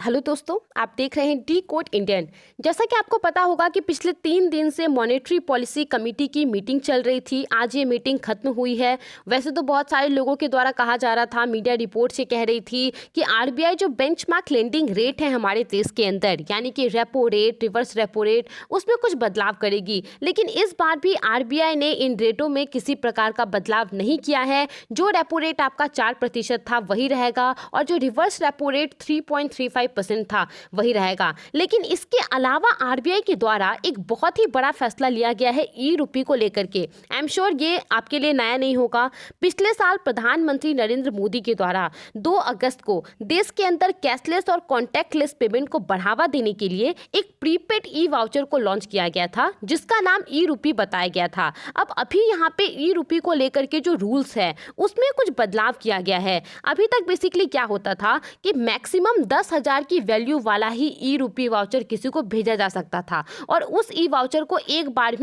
Hello दोस्तों, आप देख रहे हैं डी कोड इंडियन। जैसा कि आपको पता होगा कि पिछले 3 दिन से मॉनेटरी पॉलिसी कमेटी की मीटिंग चल रही थी। आज ये मीटिंग खत्म हुई है। वैसे तो बहुत सारे लोगों के द्वारा कहा जा रहा था, मीडिया रिपोर्ट से कह रही थी कि आरबीआई जो बेंचमार्क लेंडिंग रेट है हमारे देश के अंदर, यानी कि repo rate, reverse repo rate, उसमें कुछ बदलाव करेगी। लेकिन इस बार भी आरबीआई ने इन रेटों में किसी प्रकार का बदलाव नहीं किया है। जो रेपो रेट आपका 4% था वही रहेगा और जो रिवर्स रेपो रेट 3.35% था वही रहेगा। लेकिन इसके अलावा आरबीआई के द्वारा एक बहुत ही बड़ा फैसला लिया गया है ई रूपी को लेकर के। आई एम श्योर ये आपके लिए नया नहीं होगा। पिछले साल प्रधानमंत्री नरेंद्र मोदी के द्वारा 2 अगस्त को देश के अंदर कैशलेस और कॉन्टैक्टलेस पेमेंट को बढ़ावा देने के लिए एक प्रीपेड ई वाउचर को लॉन्च किया गया था, जिसका नाम ई रूपी बताया गया था। अब अभी यहाँ पे ई रूपी को लेकर के जो रूल्स है उसमें कुछ बदलाव किया गया है। अभी तक बेसिकली क्या होता था कि मैक्सिमम 10,000 की वैल्यू वाला ही ई रूपी वाउचर किसी को भेजा जा सकता था और उस ई वाउचर को एक बार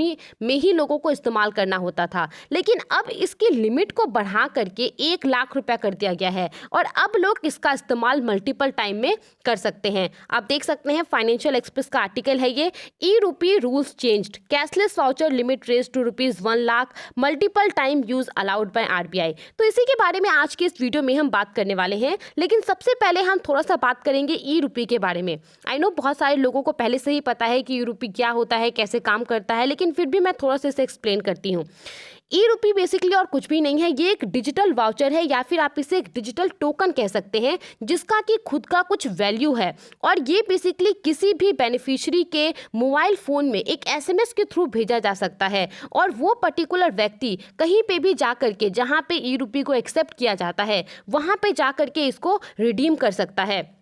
में ही लोगों को इस्तेमाल करना होता था। लेकिन अब इसकी लिमिट को बढ़ा करके 1 लाख रुपया कर दिया गया है और अब लोग इसका इस्तेमाल मल्टीपल टाइम में कर सकते हैं। आप देख सकते हैं, फाइनेंशियल एक्सप्रेस का आर्टिकल है ये। E rupee rules changed, cashless voucher limit raise to ₹1 lakh, multiple time use allowed by RBI. तो इसी के बारे में आज के इस वीडियो में हम बात करने वाले हैं। लेकिन सबसे पहले हम थोड़ा सा बात करेंगे ई रूपी के बारे में। आई नो बहुत सारे लोगों को पहले से ही पता है कि ई रूपी क्या होता है, कैसे काम करता है, लेकिन फिर भी मैं थोड़ा सा इसे एक्सप्लेन करती हूँ। ई रूपी बेसिकली और कुछ भी नहीं है, ये एक डिजिटल वाउचर है या फिर आप इसे एक डिजिटल टोकन कह सकते हैं, जिसका कि खुद का कुछ वैल्यू है। और ये बेसिकली किसी भी बेनिफिशियरी के मोबाइल फ़ोन में एक एसएमएस के थ्रू भेजा जा सकता है और वो पर्टिकुलर व्यक्ति कहीं पे भी जा करके, जहाँ पे ई रूपी को एक्सेप्ट किया जाता है, वहाँ पे जा करके इसको रिडीम कर सकता है।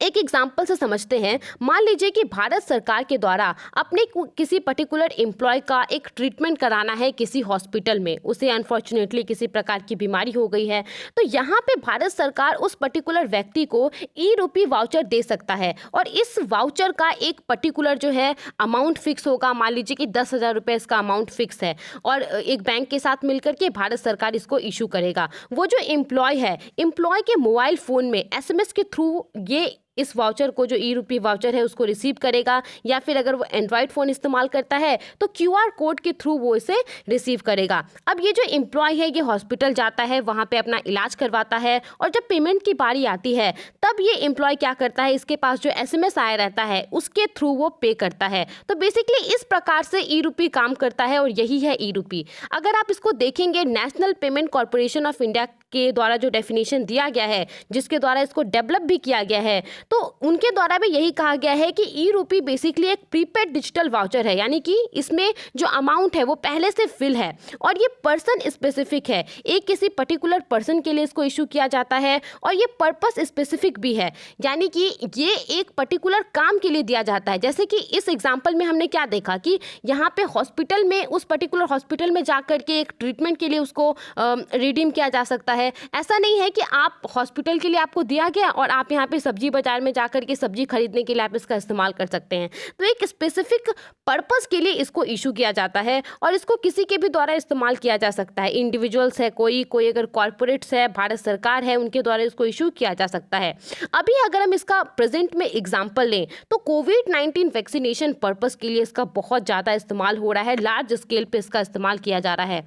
एक एग्जाम्पल से समझते हैं। मान लीजिए कि भारत सरकार के द्वारा अपने किसी पर्टिकुलर एम्प्लॉय का एक ट्रीटमेंट कराना है किसी हॉस्पिटल में, उसे अनफॉर्चुनेटली किसी प्रकार की बीमारी हो गई है, तो यहाँ पे भारत सरकार उस पर्टिकुलर व्यक्ति को ई रूपी वाउचर दे सकता है और इस वाउचर का एक पर्टिकुलर जो है अमाउंट फिक्स होगा। मान लीजिए कि 10,000 रुपये इसका अमाउंट फिक्स है और एक बैंक के साथ मिलकर के भारत सरकार इसको इशू करेगा। वो जो एम्प्लॉय है, एम्प्लॉय के मोबाइल फ़ोन में एसएमएस के थ्रू ये इस वाउचर को, जो ई रूपी वाउचर है, उसको रिसीव करेगा, या फिर अगर वो एंड्रॉयड फ़ोन इस्तेमाल करता है तो क्यूआर कोड के थ्रू वो इसे रिसीव करेगा। अब ये जो एम्प्लॉय है ये हॉस्पिटल जाता है, वहाँ पे अपना इलाज करवाता है और जब पेमेंट की बारी आती है तब ये एम्प्लॉय क्या करता है, इसके पास जो एसएमएस आया रहता है उसके थ्रू वो पे करता है। तो बेसिकली इस प्रकार से ई रूपी काम करता है और यही है ई रूपी। अगर आप इसको देखेंगे, national payment corporation of India के द्वारा जो डेफिनेशन दिया गया है, जिसके द्वारा इसको डेवलप भी किया गया है, तो उनके द्वारा भी यही कहा गया है कि ई रूपी बेसिकली एक प्रीपेड डिजिटल वाउचर है, यानी कि इसमें जो अमाउंट है वो पहले से फिल है और ये पर्सन स्पेसिफिक है। एक किसी पर्टिकुलर पर्सन के लिए इसको इशू किया जाता है और ये पर्पस स्पेसिफिक भी है, यानी कि ये एक पर्टिकुलर काम के लिए दिया जाता है। जैसे कि इस एग्जाम्पल में हमने क्या देखा कि यहाँ पे हॉस्पिटल में, उस पर्टिकुलर हॉस्पिटल में जा करके एक ट्रीटमेंट के लिए उसको रिडीम किया जा सकता है। ऐसा नहीं है कि आप हॉस्पिटल के लिए आपको दिया गया और आप यहाँ पे सब्जी बाजार में जाकर के सब्जी खरीदने के लिए आप इसका इस्तेमाल कर सकते हैं। तो एक स्पेसिफिक पर्पस के लिए इसको इशू किया जाता है और इसको किसी के भी द्वारा इस्तेमाल किया जा सकता है। इंडिविजुअल्स है, कोई अगर कॉर्पोरेट्स है, भारत सरकार है, उनके द्वारा इसको इशू किया जा सकता है। अभी अगर हम इसका प्रेजेंट में एग्जाम्पल लें तो कोविड-19 वैक्सीनेशन पर्पस के लिए इसका बहुत ज़्यादा इस्तेमाल हो रहा है, लार्ज स्केल पे इसका इस्तेमाल किया जा रहा है।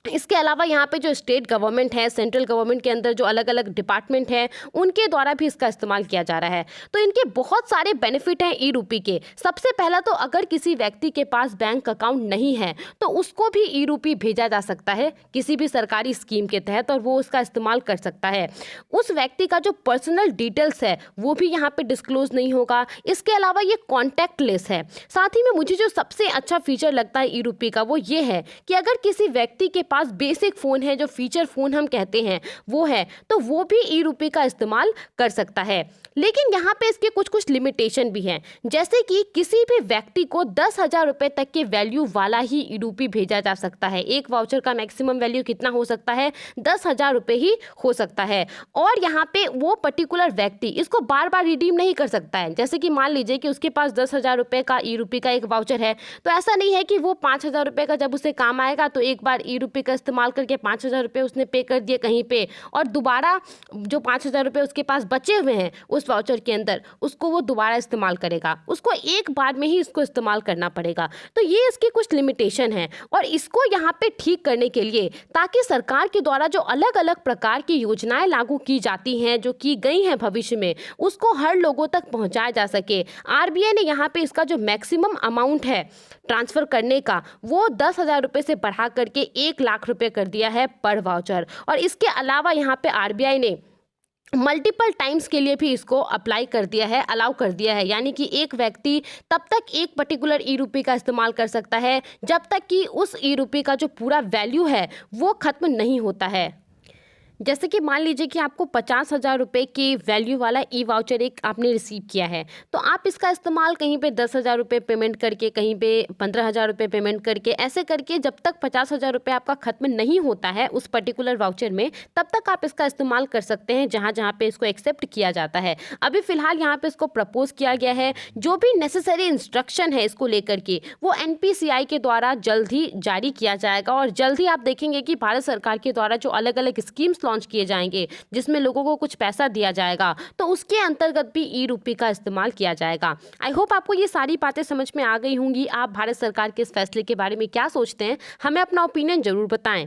इसके अलावा यहाँ पे जो स्टेट गवर्नमेंट है, सेंट्रल गवर्नमेंट के अंदर जो अलग अलग डिपार्टमेंट हैं, उनके द्वारा भी इसका इस्तेमाल किया जा रहा है। तो इनके बहुत सारे बेनिफिट हैं ई रूपी के। सबसे पहला तो अगर किसी व्यक्ति के पास बैंक अकाउंट नहीं है तो उसको भी ई रूपी भेजा जा सकता है किसी भी सरकारी स्कीम के तहत और वो उसका इस्तेमाल कर सकता है। उस व्यक्ति का जो पर्सनल डिटेल्स है वो भी यहाँ पे डिस्क्लोज नहीं होगा। इसके अलावा ये कॉन्टैक्टलेस है। साथ ही में मुझे जो सबसे अच्छा फीचर लगता है ई रूपी का वो ये है कि अगर किसी व्यक्ति के पास बेसिक फ़ोन है, जो फीचर फ़ोन हम कहते हैं वो है, तो वो भी ई रूपी का इस्तेमाल कर सकता है। लेकिन यहाँ पे इसके कुछ लिमिटेशन भी हैं, जैसे कि किसी भी व्यक्ति को 10,000 रुपये तक के वैल्यू वाला ही ई रूपी भेजा जा सकता है। एक वाउचर का मैक्सिमम वैल्यू कितना हो सकता है? 10,000 रुपये ही हो सकता है। और यहाँ पे वो पर्टिकुलर व्यक्ति इसको बार बार रिडीम नहीं कर सकता है। जैसे कि मान लीजिए कि उसके पास 10,000 रुपये का ई रूपी का एक वाउचर है, तो ऐसा नहीं है कि वो 5,000 रुपये का जब उसे काम आएगा तो एक बार ई रूपी का इस्तेमाल करके 5,000 रुपये उसने पे कर दिए कहीं पे और दोबारा जो 5,000 रुपये उसके पास बचे हुए हैं उस उस वाउचर के अंदर उसको वो दोबारा इस्तेमाल करेगा, उसको एक बार में ही इसको इस्तेमाल करना पड़ेगा। तो ये इसकी कुछ लिमिटेशन है और इसको यहाँ पे ठीक करने के लिए, ताकि सरकार के द्वारा जो अलग अलग प्रकार की योजनाएं लागू की जाती हैं, जो की गई हैं भविष्य में, उसको हर लोगों तक पहुंचाया जा सके, आरबीआई ने यहाँ पे इसका जो मैक्सिमम अमाउंट है ट्रांसफ़र करने का, वो 10,000 रुपये से बढ़ा करके 1,00,000 रुपये कर दिया है पर वाउचर। और इसके अलावा यहाँ पे आरबीआई ने मल्टीपल टाइम्स के लिए भी इसको अप्लाई कर दिया है, अलाउ कर दिया है। यानी कि एक व्यक्ति तब तक एक पर्टिकुलर ई रुपये का इस्तेमाल कर सकता है जब तक कि उस ई रुपये का जो पूरा वैल्यू है वो ख़त्म नहीं होता है। जैसे कि मान लीजिए कि आपको 50,000 रुपये की वैल्यू वाला ई वाउचर एक आपने रिसीव किया है, तो आप इसका इस्तेमाल कहीं पे 10,000 रुपये पेमेंट करके, कहीं पे 15,000 रुपये पेमेंट करके, ऐसे करके जब तक 50,000 रुपये आपका ख़त्म नहीं होता है उस पर्टिकुलर वाउचर में, तब तक आप इसका इस्तेमाल कर सकते हैं जहाँ जहाँ पे इसको एक्सेप्ट किया जाता है। अभी फ़िलहाल यहाँ पे इसको प्रपोज किया गया है, जो भी नेसेसरी इंस्ट्रक्शन है इसको लेकर के वो एनपीसीआई के द्वारा जल्द ही जारी किया जाएगा। और जल्द ही आप देखेंगे कि भारत सरकार के द्वारा जो अलग अलग स्कीम्स लॉन्च किए जाएंगे जिसमें लोगों को कुछ पैसा दिया जाएगा, तो उसके अंतर्गत भी ई रुपये का इस्तेमाल किया जाएगा। आई होप आपको ये सारी बातें समझ में आ गई होंगी। आप भारत सरकार के इस फैसले के बारे में क्या सोचते हैं, हमें अपना ओपिनियन जरूर बताएं।